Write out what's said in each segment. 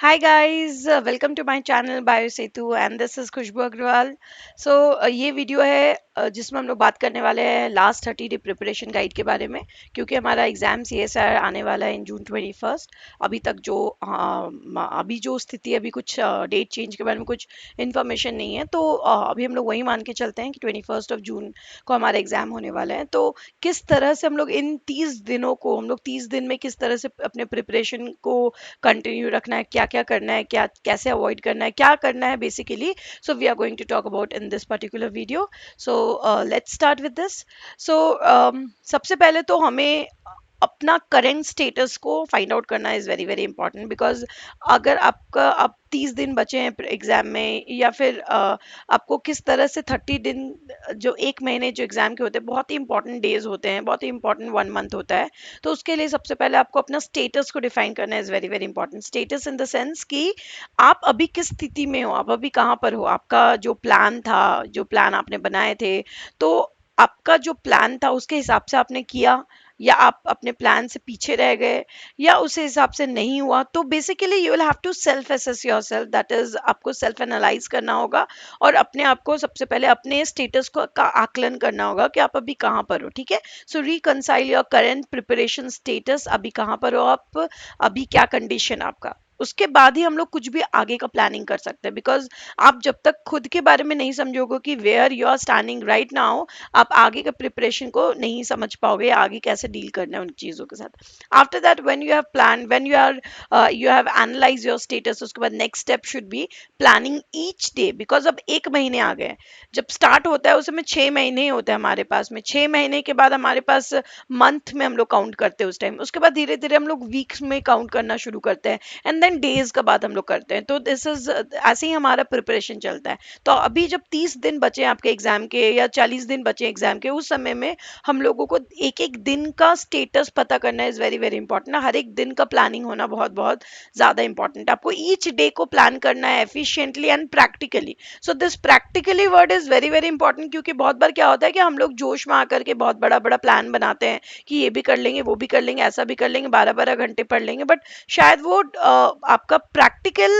Hi guys, welcome to my channel BioSetu and this is खुशबू अग्रवाल. ये video है जिसमें हम लोग बात करने वाले हैं लास्ट 30 डे प्रिपरेशन गाइड के बारे में, क्योंकि हमारा एग्जाम CSR आने वाला है इन जून 21st. अभी तक जो अभी जो स्थिति है, अभी कुछ डेट चेंज के बारे में कुछ इन्फॉर्मेशन नहीं है, तो अभी हम लोग वही मान के चलते हैं कि 21 जून को हमारा एग्जाम होने वाला है. तो किस तरह से हम लोग इन 30 दिनों को, हम लोग 30 दिन में किस तरह से अपने प्रिपरेशन को कंटिन्यू रखना है, क्या क्या करना है, क्या कैसे अवॉइड करना है, क्या करना है basically. So we are going to talk about in this particular video. So let's start with this. So सबसे पहले तो हमें अपना करंट स्टेटस को फाइंड आउट करना is very very important. Because अगर आपका अब 30 दिन बचे हैं एग्जाम में, या फिर आपको किस तरह से 30 दिन, जो एक महीने जो एग्जाम के होते हैं, बहुत ही इंपॉर्टेंट डेज होते हैं, बहुत ही इंपॉर्टेंट 1 मंथ होता है. तो उसके लिए सबसे पहले आपको अपना स्टेटस को डिफाइन करना is very very important. Status in the sense कि आप अभी किस स्थिति में हो, आप अभी कहाँ पर हो, आपका जो प्लान था, जो प्लान आपने बनाए थे, तो आपका जो प्लान था उसके हिसाब से आपने किया, या आप अपने प्लान से पीछे रह गए, या उस हिसाब से नहीं हुआ. तो basically you will have to self assess yourself, that is आपको सेल्फ एनालाइज करना होगा और अपने आप को सबसे पहले अपने स्टेटस को का आकलन करना होगा कि आप अभी कहाँ पर हो. ठीक है. So reconcile your current preparation status, अभी कहाँ पर हो आप, अभी क्या कंडीशन आपका. उसके बाद ही हम लोग कुछ भी आगे का प्लानिंग कर सकते हैं. बिकॉज आप जब तक खुद के बारे में नहीं समझोगे कि where you are standing right now, आप आगे का प्रिपरेशन को नहीं समझ पाओगे, या आगे कैसे डील करना है उन चीज़ों के साथ. After that when you have plan, when you have analyse your status, उसके बाद next step should be planning each day. Because अब एक महीने आ गए हैं. जब स्टार्ट होता है उस समय 6 महीने ही होते हैं हमारे पास में. 6 महीने के बाद हमारे पास मंथ में हम लोग काउंट करते हैं उस टाइम. उसके बाद धीरे धीरे हम लोग वीक्स में काउंट करना शुरू करते हैं, एंड देन डेज का बाद हम लोग करते हैं. तो दिस इज ऐसे ही हमारा प्रिपरेशन चलता है. तो अभी जब 30 दिन बचे हैं आपके एग्जाम के, या 40 दिन बचे एग्जाम के, उस समय में हम लोगों को एक एक दिन का स्टेटस पता करना इज वेरी वेरी इंपॉर्टेंट. हर एक दिन का प्लानिंग होना बहुत बहुत ज्यादा इंपॉर्टेंट है. आपको ईच डे को प्लान करना है efficiently and practically. So this practically word is very very important, क्योंकि बहुत बार क्या होता है कि हम लोग जोश में आकर के बहुत बड़ा बड़ा प्लान बनाते हैं कि ये भी कर लेंगे, वो भी कर लेंगे, ऐसा भी कर लेंगे, 12 12 घंटे पढ़ लेंगे, बट शायद वो आपका प्रैक्टिकल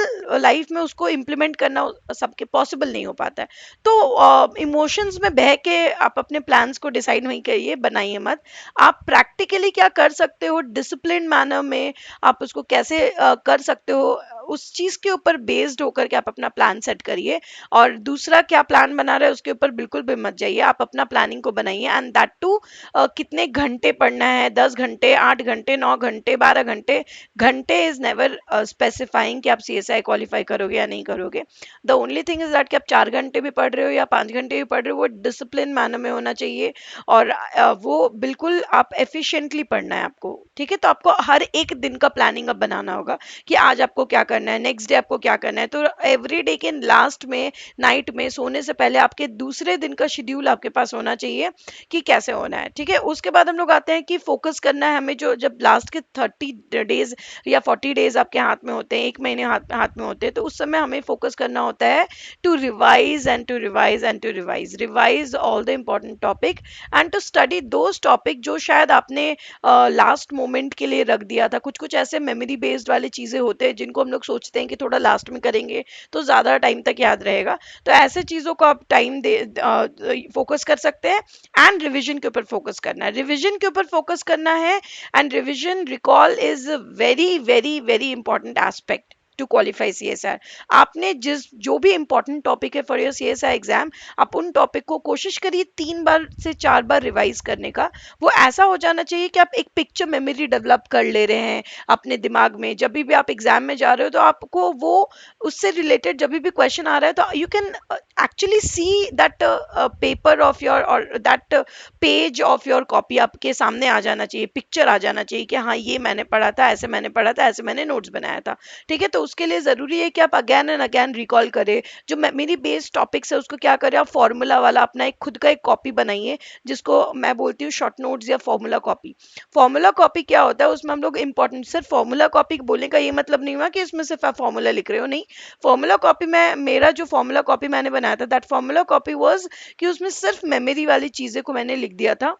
लाइफ में उसको इम्प्लीमेंट करना सबके पॉसिबल नहीं हो पाता है. तो इमोशंस में बह के आप अपने प्लान्स को डिसाइड नहीं करिए, बनाइए मत. आप प्रैक्टिकली क्या कर सकते हो डिसिप्लिन मैनर में, आप उसको कैसे कर सकते हो, उस चीज के ऊपर बेस्ड होकर के आप अपना प्लान सेट करिए. और दूसरा क्या प्लान बना रहे हैं उसके ऊपर बिल्कुल भी मत जाइए. आप अपना प्लानिंग को बनाइए, एंड दैट टू कितने घंटे पढ़ना है, 10 घंटे, 8 घंटे, 9 घंटे, 12 घंटे. घंटे इज नेवर स्पेसिफाइंग कि आप CSI क्वालिफाई करोगे या नहीं करोगे. The only thing is that कि आप 4 घंटे भी पढ़ रहे हो या 5 घंटे भी पढ़ रहे हो, वो डिसिप्लिन मैनर में होना चाहिए. और वो बिल्कुल आप एफिशिएंटली पढ़ना है आपको. ठीक है. तो आपको हर एक दिन का प्लानिंग अब बनाना होगा कि आज आपको क्या करना है, नेक्स्ट डे आपको क्या करना है. तो एवरी डे के लास्ट में, नाइट में सोने से पहले आपके दूसरे दिन का शेड्यूल आपके पास होना चाहिए कि कैसे होना है. ठीक है. उसके बाद हम लोग आते हैं कि फोकस करना है हमें, जो जब लास्ट के 30 डेज या 40 डेज आपके हाथ में होते हैं, एक महीने हाथ हाथ में होते हैं, तो उस समय हमें फोकस करना होता है to revise and to revise and to revise all the important topic, and to study those topic जो शायद आपने लास्ट मोमेंट के लिए रख दिया था. कुछ कुछ ऐसे मेमोरी बेस्ड वाली चीजें होते हैं जिनको हम लोग सोचते हैं कि थोड़ा लास्ट में करेंगे तो ज्यादा टाइम तक याद रहेगा. तो ऐसे चीजों को आप टाइम दे फोकस कर सकते हैं. एंड रिवीजन के ऊपर फोकस करना है, रिवीजन के ऊपर फोकस करना है. And revision recall is very very very important aspect to qualify CSR. आपने जिस जो भी इंपॉर्टेंट टॉपिक है फॉर योर CSR एग्जाम, आप उन टॉपिक को कोशिश करिए 3 बार से 4 बार रिवाइज करने का. वो ऐसा हो जाना चाहिए कि आप एक पिक्चर मेमोरी डेवलप कर ले रहे हैं अपने दिमाग में. जब भी आप एग्जाम में जा रहे हो तो आपको वो उससे रिलेटेड जब भी क्वेश्चन आ रहा है, तो you can actually see that paper of your, और that page of your copy आपके सामने आ जाना चाहिए, पिक्चर आ जाना चाहिए कि हाँ ये मैंने पढ़ा था, ऐसे मैंने पढ़ा था, ऐसे मैंने नोट्स बनाया था. ठीक है. तो उसके लिए जरूरी है कि आप अगेन एंड अगेन रिकॉल करें. जो मेरी बेस टॉपिक्स है उसको क्या करें, आप फॉर्मूला वाला अपना एक खुद का एक कॉपी बनाइए, जिसको मैं बोलती हूँ शॉर्ट नोट्स या फॉर्मूला कॉपी. फॉर्मूला कॉपी क्या होता है, उसमें हम लोग इंपॉर्टेंट, सिर्फ फॉर्मूला कॉपी बोलने का ये मतलब नहीं हुआ कि इसमें सिर्फ आप फॉर्मूला लिख रहे हो, नहीं. फॉर्मूला कॉपी में, मेरा जो फॉर्मूला कॉपी मैंने बनाया था, दैट फॉर्मूला कॉपी वाज कि उसमें सिर्फ मेमोरी वाली चीजें को मैंने लिख दिया था.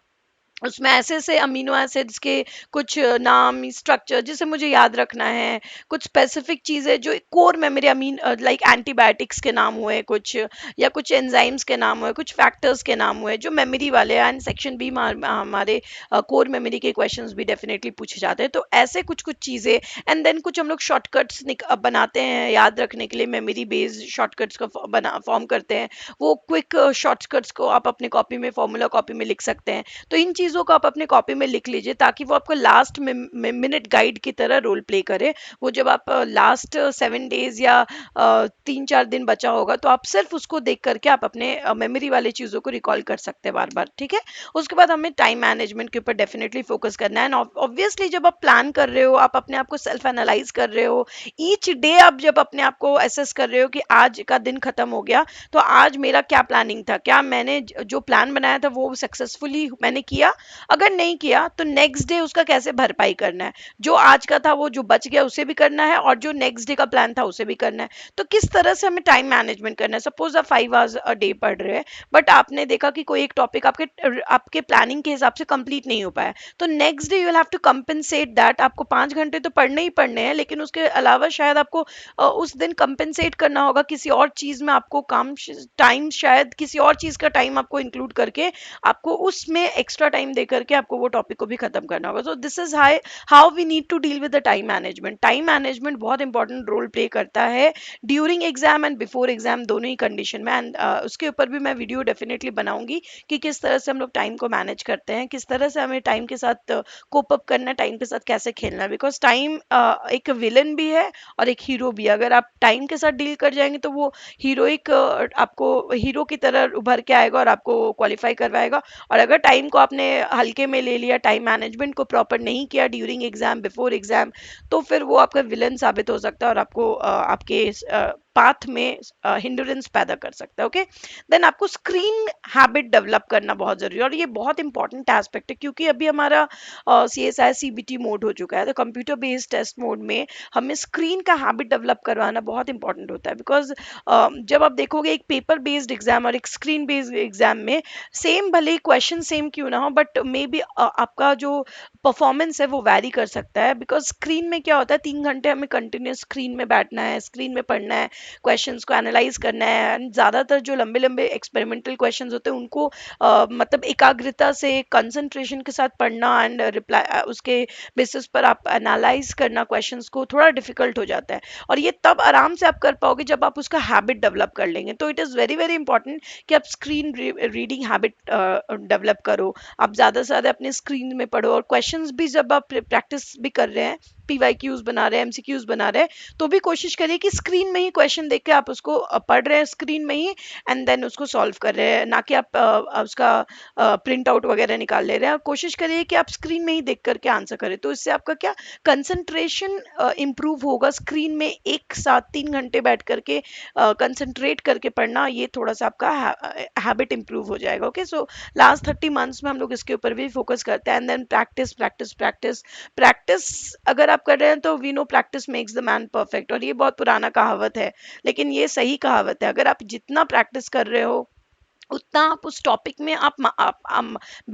उसमें ऐसे ऐसे अमीनो एसिड्स के कुछ नाम स्ट्रक्चर जिसे मुझे याद रखना है, कुछ स्पेसिफिक चीज़ें जो कोर मेमोरी अमीन लाइक एंटीबायोटिक्स के नाम हुए कुछ, या कुछ एंजाइम्स के नाम हुए, कुछ फैक्टर्स के नाम हुए जो मेमोरी वाले हैं। एंड सेक्शन बी में हमारे कोर मेमोरी के क्वेश्चंस भी डेफिनेटली पूछे जाते हैं। तो ऐसे कुछ कुछ चीज़ें, एंड देन कुछ हम लोग शॉर्टकट्स बनाते हैं याद रखने के लिए, मेमोरी बेस्ड शॉर्टकट्स का बना फॉर्म करते हैं। वो क्विक शॉर्टकट्स को आप अपने कॉपी में, फॉर्मूला कॉपी में लिख सकते हैं। तो इन चीज़ों को आप अपने कॉपी में लिख लीजिए ताकि वो आपको लास्ट मिनट गाइड की तरह रोल प्ले करे। वो जब आप लास्ट 7 डेज या 3-4 दिन बचा होगा तो आप सिर्फ उसको देख करके आप अपने मेमोरी वाली चीज़ों को रिकॉल कर सकते हैं बार बार, ठीक है। उसके बाद हमें टाइम मैनेजमेंट के ऊपर डेफिनेटली फोकस करना है। एंड ऑब्वियसली जब आप प्लान कर रहे हो, आप अपने आप को सेल्फ एनालाइज कर रहे हो, ईच डे आप जब अपने आप को एसेस कर रहे हो कि आज का दिन खत्म हो गया, तो आज मेरा क्या प्लानिंग था, क्या मैंने जो प्लान बनाया था वो सक्सेसफुली मैंने किया, अगर नहीं किया तो नेक्स्ट डे उसका कैसे भरपाई करना है, जो आज का था वो जो बच गया उसे भी करना है, और जो नेक्स्ट डे का प्लान था उसे भी करना है। तो किस तरह से हमें टाइम मैनेजमेंट करना है। सपोज आप 5 आवर्स अ डे पढ़ रहे हैं, बट आपने देखा कि कोई एक टॉपिक आपके आपके प्लानिंग के हिसाब से कंप्लीट नहीं हो पाया, तो next day you will have to compensate that. आपको 5 घंटे तो पढ़ने ही पढ़ने हैं, लेकिन उसके अलावा शायद आपको उस दिन कंपेंसेट करना होगा किसी और चीज में, आपको काम टाइम शायद किसी और चीज का टाइम आपको इंक्लूड करके आपको उसमें एक्स्ट्रा टाइम दे करके आपको वो टॉपिक को भी खत्म करना होगा। So this is how we need to deal with the time management. Time management बहुत इंपॉर्टेंट रोल प्ले करता है during exam and before exam, दोनों ही कंडीशन में। एंड उसके ऊपर भी मैं वीडियो डेफिनेटली बनाऊंगी कि किस तरह से हम लोग टाइम को मैनेज करते हैं, किस तरह से हमें टाइम के साथ कोप अप करना है, टाइम के साथ कैसे खेलना है। बिकॉज टाइम एक विलन भी है और एक हीरो भी है। अगर आप टाइम के साथ डील कर जाएंगे तो वो हीरोइक आपको हीरो की तरह उभर के आएगा और आपको क्वालिफाई करवाएगा। और अगर टाइम को आपने हल्के में ले लिया, टाइम मैनेजमेंट को प्रॉपर नहीं किया ड्यूरिंग एग्जाम, बिफोर एग्जाम, तो फिर वो आपका विलन साबित हो सकता है और आपको आपके पाथ में हिंड्रेंस पैदा कर सकता है। ओके, देन आपको स्क्रीन हैबिट डेवलप करना बहुत जरूरी है, और ये बहुत इंपॉर्टेंट एस्पेक्ट है क्योंकि अभी हमारा C S I CBT mode हो चुका है। तो कंप्यूटर बेस्ड टेस्ट मोड में हमें स्क्रीन का हैबिट डेवलप करवाना बहुत इंपॉर्टेंट होता है। बिकॉज जब आप देखोगे एक पेपर बेस्ड एग्जाम और एक स्क्रीन बेस्ड एग्जाम में सेम, भले ही क्वेश्चन सेम क्यों ना हो, बट मे बी आपका जो परफॉर्मेंस है वो वैरी कर सकता है। बिकॉज स्क्रीन में क्या होता है, 3 घंटे हमें कंटिन्यूस स्क्रीन में बैठना है, स्क्रीन में पढ़ना है, क्वेश्चंस को एनालाइज करना है। And ज़्यादातर जो लंबे लंबे एक्सपेरिमेंटल क्वेश्चंस होते हैं उनको मतलब एकाग्रता से, कंसंट्रेशन के साथ पढ़ना एंड रिप्लाई उसके बेसिस पर आप एनालाइज करना क्वेश्चंस को थोड़ा डिफिकल्ट हो जाता है। और ये तब आराम से आप कर पाओगे जब आप उसका हैबिट डेवलप कर लेंगे। तो it is very very important कि आप स्क्रीन रीडिंग हैबिट डेवलप करो, आप ज़्यादा से ज़्यादा अपने स्क्रीन में पढ़ो। और क्वेश्चंस भी जब आप प्रैक्टिस भी कर रहे हैं, पीवाई क्यूज बना रहे हैं, एमसीक्यूज बना रहे हैं, तो भी कोशिश करिए कि स्क्रीन में ही क्वेश्चन देख के आप उसको पढ़ रहे हैं स्क्रीन में ही, एंड देन उसको सॉल्व कर रहे हैं, ना कि आप उसका प्रिंट आउट वगैरह निकाल ले रहे हैं। कोशिश करिए कि आप स्क्रीन में ही देख करके आंसर करें, तो इससे आपका क्या कंसंट्रेशन इंप्रूव होगा। स्क्रीन में एक साथ 3 घंटे बैठ करके कंसंट्रेट करके पढ़ना, ये थोड़ा सा आपका हैबिट इंप्रूव हो जाएगा। ओके, सो लास्ट 30 मंथ्स में हम लोग इसके ऊपर भी फोकस करते हैं। And then practice practice practice practice अगर आप कर रहे हैं तो we know practice makes the man perfect, और ये बहुत पुराना कहावत है, लेकिन ये सही कहावत है। अगर आप जितना प्रैक्टिस कर रहे हो उतना आप उस टॉपिक में आप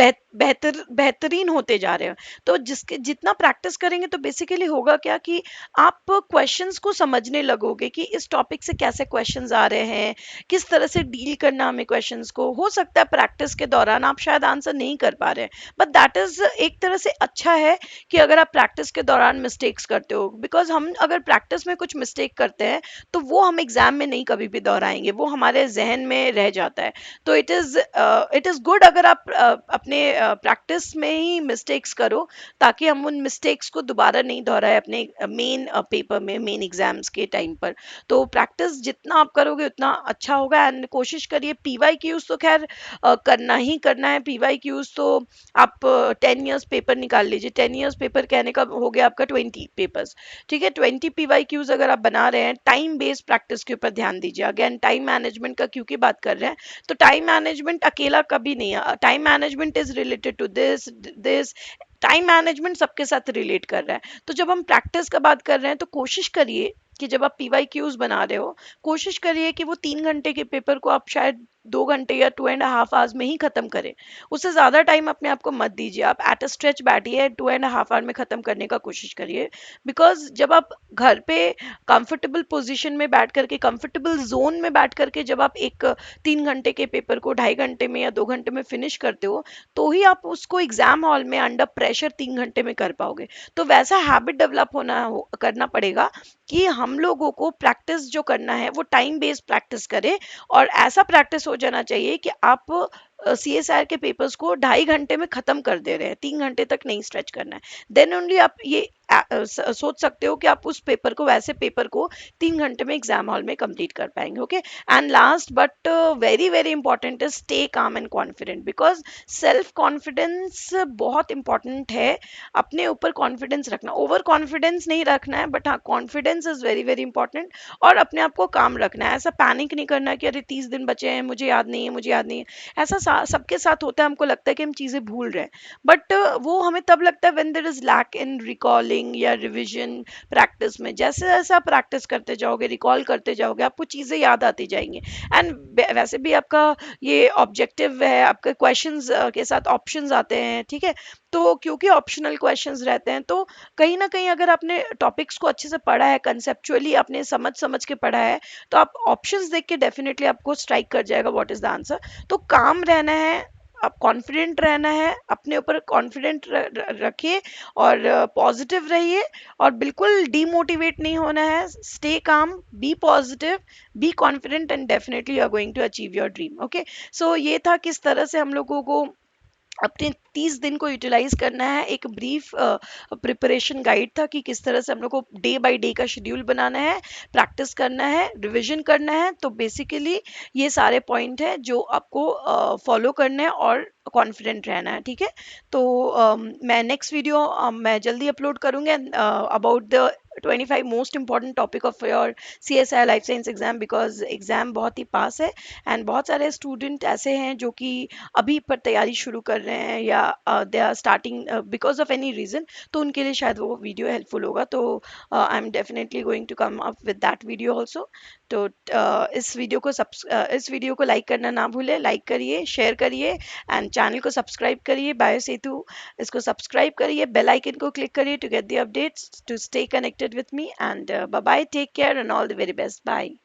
बेहतरीन होते जा रहे हो। तो जिसके जितना प्रैक्टिस करेंगे तो बेसिकली होगा क्या कि आप क्वेश्चंस को समझने लगोगे कि इस टॉपिक से कैसे क्वेश्चंस आ रहे हैं, किस तरह से डील करना हमें क्वेश्चंस को। हो सकता है प्रैक्टिस के दौरान आप शायद आंसर नहीं कर पा रहे हैं, बट दैट इज एक तरह से अच्छा है कि अगर आप प्रैक्टिस के दौरान मिस्टेक्स करते हो। बिकॉज हम अगर प्रैक्टिस में कुछ मिस्टेक करते हैं तो वो हम एग्जाम में नहीं कभी भी दोहराएंगे, वो हमारे जहन में रह जाता है। तो इट इज़ गुड अगर आप अपने प्रैक्टिस में ही मिस्टेक्स करो, ताकि हम उन मिस्टेक्स को दोबारा नहीं दोहराए अपने मेन पेपर में, मेन एग्जाम्स के टाइम पर। तो प्रैक्टिस जितना आप करोगे उतना अच्छा होगा। एंड कोशिश करिए, पीवाई क्यूज तो खैर करना ही करना है। पीवाई क्यूज तो आप 10 ईयर्स पेपर निकाल लीजिए। 10 ईयर्स पेपर कहने का हो गया आपका 20 पेपर्स, ठीक है। 20 पीवाई क्यूज अगर आप बना रहे हैं, टाइम बेस्ड प्रैक्टिस के ऊपर ध्यान दीजिए। अगेन टाइम मैनेजमेंट का क्योंकि बात कर रहे हैं, तो टाइम मैनेजमेंट अकेला कभी नहीं है। Time management is related to this this time management सबके साथ रिलेट कर रहा है। तो जब हम प्रैक्टिस का बात कर रहे हैं तो कोशिश करिए कि जब आप पीवाई क्यूज बना रहे हो, कोशिश करिए कि वो 3 घंटे के पेपर को आप शायद 2 घंटे या 2.5 आवर्स में ही खत्म करें। उससे ज्यादा टाइम अपने आप को मत दीजिए। आप एट अ स्ट्रेच बैठिए, 2.5 आवर में खत्म करने का कोशिश करिए। बिकॉज जब आप घर पे कंफर्टेबल पोजीशन में बैठ करके, कंफर्टेबल जोन में बैठ करके जब आप एक 3 घंटे के पेपर को 2.5 घंटे में या 2 घंटे में फिनिश करते हो, तो ही आप उसको एग्जाम हॉल में अंडर प्रेशर 3 घंटे में कर पाओगे। तो वैसा हैबिट डेवलप करना पड़ेगा कि हम लोगों को प्रैक्टिस जो करना है वो टाइम बेस्ड प्रैक्टिस करें। और ऐसा प्रैक्टिस हो जाना चाहिए कि आप CSIR के पेपर्स को 2.5 घंटे में खत्म कर दे रहे हैं, 3 घंटे तक नहीं स्ट्रेच करना है। देन ओनली आप ये सोच सकते हो कि आप उस पेपर को, वैसे पेपर को 3 घंटे में एग्जाम हॉल में कंप्लीट कर पाएंगे। Okay, and last but very very important is stay calm and confident. Because self confidence बहुत इंपॉर्टेंट है। अपने ऊपर कॉन्फिडेंस रखना, ओवर कॉन्फिडेंस नहीं रखना है, बट हाँ confidence is very very important. और अपने आप को काम रखना है, ऐसा पैनिक नहीं करना है कि अरे 30 दिन बचे हैं, मुझे याद नहीं है, मुझे याद नहीं है। ऐसा सबके साथ होता है, हमको लगता है कि हम चीजें भूल रहे हैं, बट वो हमें तब लगता है when there is lack in recalling या रिविजन प्रैक्टिस में। जैसे जैसे आप प्रैक्टिस करते जाओगे, रिकॉल करते जाओगे, आपको चीजें याद आती जाएंगी। एंड वैसे भी आपका ये ऑब्जेक्टिव है, आपके क्वेश्चंस के साथ ऑप्शंस आते हैं, ठीक है। तो क्योंकि ऑप्शनल क्वेश्चंस रहते हैं, तो कहीं ना कहीं अगर आपने टॉपिक्स को अच्छे से पढ़ा है, कंसेप्चुअली आपने समझ समझ के पढ़ा है, तो आप ऑप्शंस देख के डेफिनेटली आपको स्ट्राइक कर जाएगा व्हाट इज द आंसर। तो काम रहना है, आप कॉन्फिडेंट रहना है, अपने ऊपर कॉन्फिडेंट रखिए और पॉजिटिव रहिए। और बिल्कुल डीमोटिवेट नहीं होना है। Stay calm, be positive, be confident, and definitely you are going to achieve your dream. Okay, so ये था किस तरह से हम लोगों को अपने 30 दिन को यूटिलाइज करना है। एक ब्रीफ प्रिपरेशन गाइड था कि किस तरह से हम लोग को डे बाय डे का शेड्यूल बनाना है, प्रैक्टिस करना है, रिवीजन करना है। तो बेसिकली ये सारे पॉइंट है जो आपको फॉलो करने हैं और कॉन्फिडेंट रहना है, ठीक है। तो मैं नेक्स्ट वीडियो मैं जल्दी अपलोड करूंगा about the 25 most important topic of your CSI life science exam. Because exam बहुत ही पास है एंड बहुत सारे स्टूडेंट ऐसे हैं जो कि अभी पर तैयारी शुरू कर रहे हैं या they are starting because of any reason. तो उनके लिए शायद वो वीडियो हेल्पफुल होगा। तो I am definitely going to come up with that video also. तो इस वीडियो को लाइक करना ना भूले, लाइक करिए, शेयर करिए एंड चैनल को सब्सक्राइब करिए बायो सेतु। इसको सब्सक्राइब करिए, बेल आइकन को क्लिक करिए to get the updates, to stay connected with me, and bye bye, take care and all the very best, bye.